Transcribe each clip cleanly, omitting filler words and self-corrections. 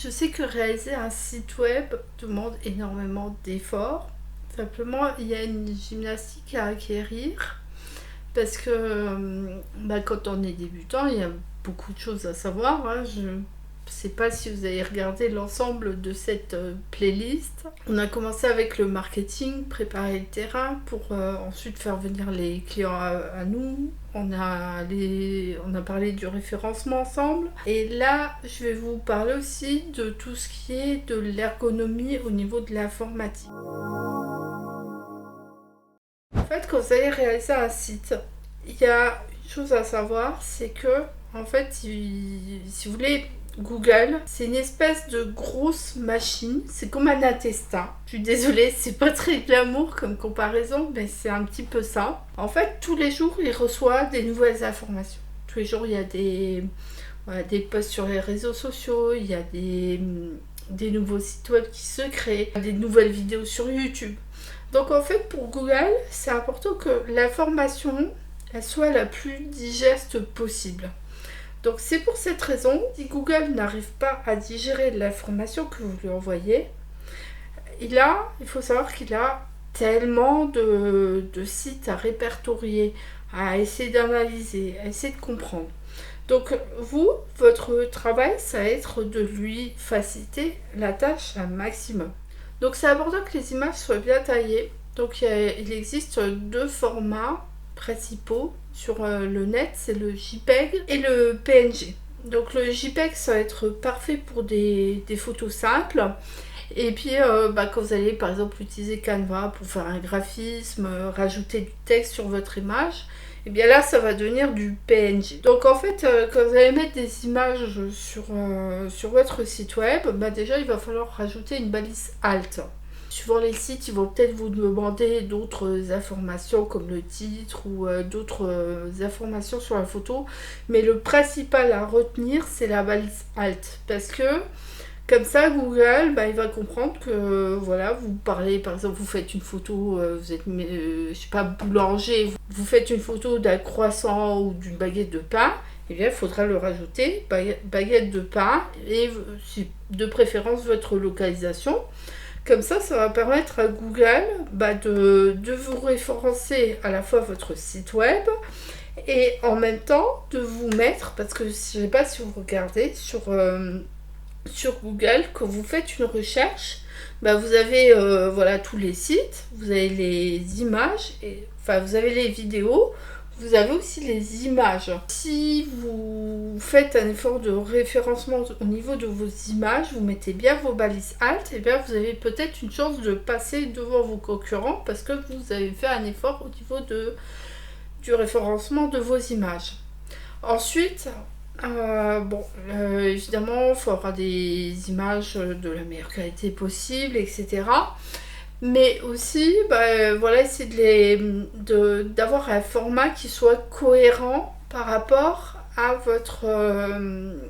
Je sais que réaliser un site web demande énormément d'efforts. Simplement, il y a une gymnastique à acquérir parce que quand on est débutant, il y a beaucoup de choses à savoir. Je ne sais pas si vous avez regardé l'ensemble de cette playlist. On a commencé avec le marketing, préparer le terrain pour ensuite faire venir les clients à nous. On a parlé du référencement ensemble. Et là, je vais vous parler aussi de tout ce qui est de l'ergonomie au niveau de l'informatique. En fait, quand vous allez réaliser un site, il y a une chose à savoir, c'est que, en fait, si vous voulez, Google, c'est une espèce de grosse machine, c'est comme un intestin. Je suis désolée, c'est pas très glamour comme comparaison, mais c'est un petit peu ça. En fait, tous les jours, il reçoit des nouvelles informations. Tous les jours, il y a des posts sur les réseaux sociaux, il y a des nouveaux sites web qui se créent, des nouvelles vidéos sur YouTube. Donc en fait, pour Google, c'est important que l'information elle soit la plus digeste possible. Donc c'est pour cette raison, si Google n'arrive pas à digérer l'information que vous lui envoyez, il faut savoir qu'il a tellement de sites à répertorier, à essayer d'analyser, à essayer de comprendre. Donc vous, votre travail, ça va être de lui faciliter la tâche un maximum. Donc c'est important que les images soient bien taillées. Donc il existe deux formats principaux sur le net, c'est le JPEG et le PNG. Donc le JPEG ça va être parfait pour des photos simples. Et puis quand vous allez par exemple utiliser Canva pour faire un graphisme, rajouter du texte sur votre image, et bien là ça va devenir du PNG. Donc en fait quand vous allez mettre des images sur votre site web, déjà il va falloir rajouter une balise alt. Suivant les sites, ils vont peut-être vous demander d'autres informations comme le titre ou d'autres informations sur la photo. Mais le principal à retenir, c'est la balise alt. Parce que comme ça, Google, il va comprendre que voilà, vous parlez, par exemple, vous faites une photo, vous êtes, je sais pas, boulanger, vous faites une photo d'un croissant ou d'une baguette de pain, eh bien, il faudra le rajouter, baguette de pain, et de préférence votre localisation. Comme ça va permettre à Google de vous référencer à la fois votre site web et en même temps de vous mettre, parce que je ne sais pas si vous regardez sur Google, quand vous faites une recherche, vous avez tous les sites, vous avez les images, vous avez les vidéos, vous avez aussi les images. Si vous faites un effort de référencement au niveau de vos images, vous mettez bien vos balises alt, et bien vous avez peut-être une chance de passer devant vos concurrents parce que vous avez fait un effort au niveau du référencement de vos images. Ensuite, évidemment, il faut avoir des images de la meilleure qualité possible, etc. Mais aussi, essayer d'avoir un format qui soit cohérent par rapport à votre,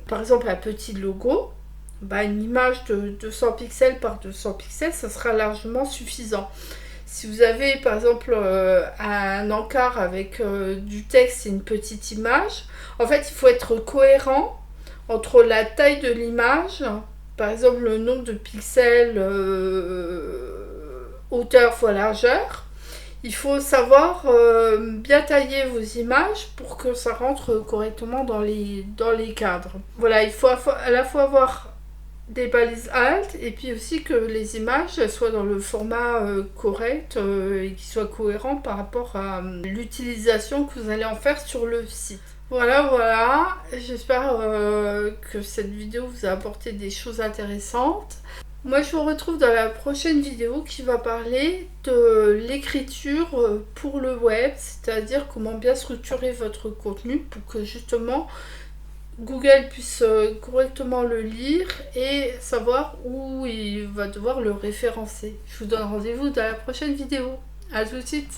par exemple, un petit logo. Une image de 200 pixels par 200 pixels, ça sera largement suffisant. Si vous avez, par exemple, un encart avec du texte et une petite image, en fait, il faut être cohérent entre la taille de l'image, par exemple, le nombre de pixels hauteur fois largeur. Il faut savoir bien tailler vos images pour que ça rentre correctement dans les cadres. Voilà, il faut à la fois avoir des balises alt et puis aussi que les images soient dans le format correct et qui soient cohérents par rapport à l'utilisation que vous allez en faire sur le site. Voilà, j'espère que cette vidéo vous a apporté des choses intéressantes. Moi, je vous retrouve dans la prochaine vidéo qui va parler de l'écriture pour le web, c'est-à-dire comment bien structurer votre contenu pour que justement Google puisse correctement le lire et savoir où il va devoir le référencer. Je vous donne rendez-vous dans la prochaine vidéo. À tout de suite.